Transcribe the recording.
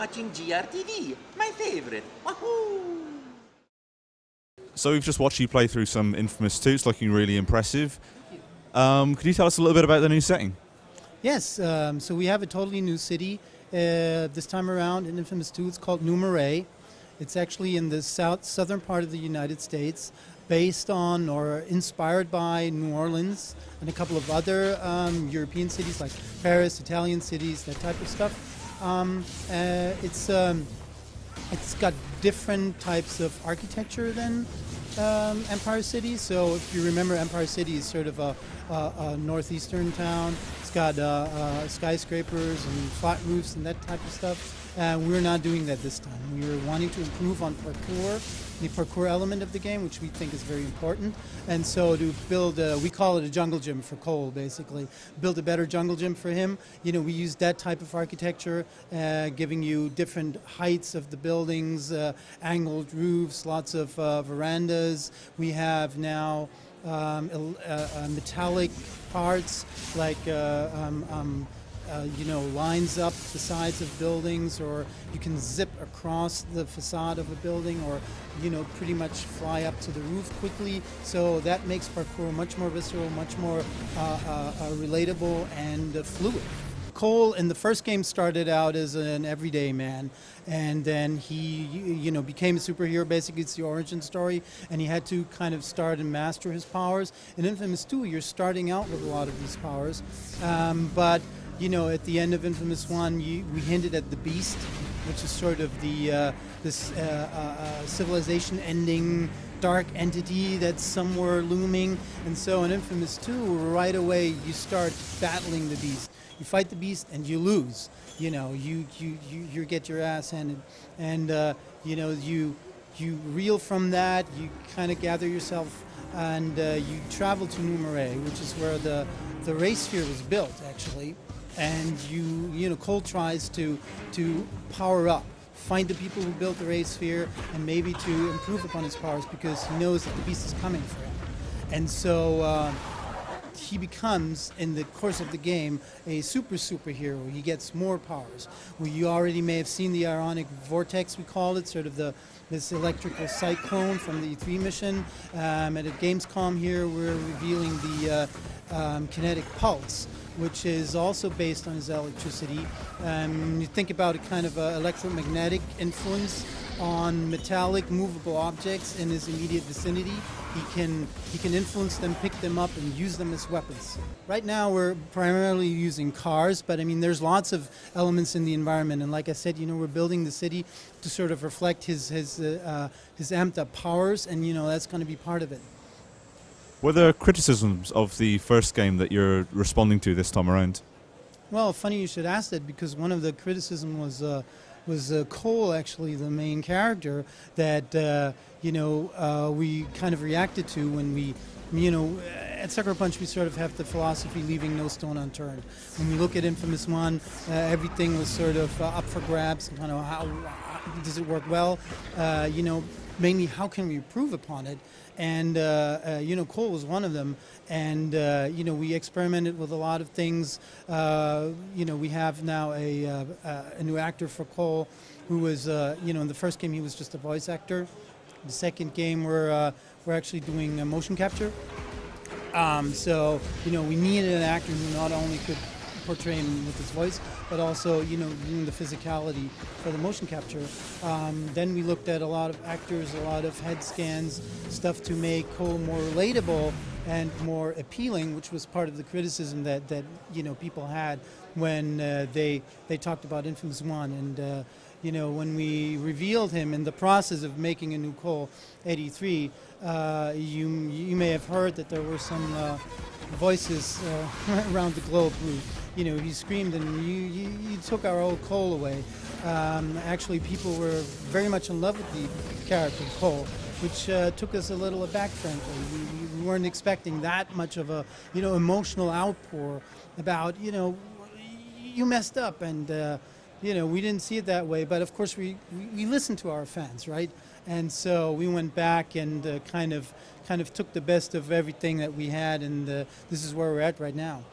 watching GRTV, my favorite. Wahoo! So we've just watched you play through some Infamous 2. It's looking really impressive. Could you tell us a little bit about the new setting? Yes, so we have a totally new city this time around in Infamous 2. It's called New Marais. It's actually in the southern part of the United States, based on or inspired by New Orleans and a couple of other European cities like Paris, Italian cities, that type of stuff. It's got different types of architecture than Empire City. So if you remember, Empire City is sort of a northeastern town. It's got skyscrapers and flat roofs and that type of stuff. We're not doing that this time. We're wanting to improve on parkour, the parkour element of the game, which we think is very important. And so to build, we call it a jungle gym for Cole, basically. Build a better jungle gym for him. You know, we use that type of architecture, giving you different heights of the buildings, angled roofs, lots of verandas. We have now metallic parts like lines up the sides of buildings, or you can zip across the facade of a building, or pretty much fly up to the roof quickly. So that makes parkour much more visceral, much more relatable and fluid. Cole in the first game started out as an everyday man, and then he became a superhero. Basically, it's the origin story, and he had to kind of start and master his powers. In Infamous 2, you're starting out with a lot of these powers, but at the end of Infamous 1, we hinted at the Beast, which is sort of this civilization-ending dark entity that's somewhere looming. And so in Infamous 2, right away, you start battling the Beast. You fight the Beast and you lose. You get your ass handed, and you reel from that. You kind of gather yourself, and you travel to New Marais, which is where the race sphere was built, actually. And Cole tries to power up, find the people who built the race sphere, and maybe to improve upon his powers, because he knows that the Beast is coming for him. And so he becomes, in the course of the game, a superhero. He gets more powers. Well, you already may have seen the Ironic Vortex, we call it, sort of this electrical cyclone from the E3 mission. And at Gamescom here, we're revealing the Kinetic Pulse, which is also based on his electricity. You think about a kind of electromagnetic influence on metallic, movable objects in his immediate vicinity. He can influence them, pick them up, and use them as weapons. Right now, we're primarily using cars, but I mean, there's lots of elements in the environment. And like I said, we're building the city to sort of reflect his amped up powers, and that's going to be part of it. Were there criticisms of the first game that you're responding to this time around? Well, funny you should ask that, because one of the criticism was Cole, actually, the main character, that we kind of reacted to when we, at Sucker Punch we sort of have the philosophy leaving no stone unturned. When we look at Infamous 1, everything was sort of up for grabs. Kind of how does it work well? Mainly how can we improve upon it? And Cole was one of them. And we experimented with a lot of things. We have now a new actor for Cole, who was in the first game he was just a voice actor. The second game we're actually doing motion capture. So we needed an actor who not only could portray him with his voice, but also doing the physicality for the motion capture. Then we looked at a lot of actors, a lot of head scans, stuff to make Cole more relatable and more appealing, which was part of the criticism that people had when they talked about Infamous 1. And when we revealed him in the process of making a new Cole 83, you may have heard that there were some voices around the globe who he screamed, and you took our old Cole away. Actually, people were very much in love with the character Cole, which took us a little aback, frankly. We weren't expecting that much of a emotional outpour about you messed up, and we didn't see it that way. But of course, we listened to our fans, right? And so we went back and kind of took the best of everything that we had, and this is where we're at right now.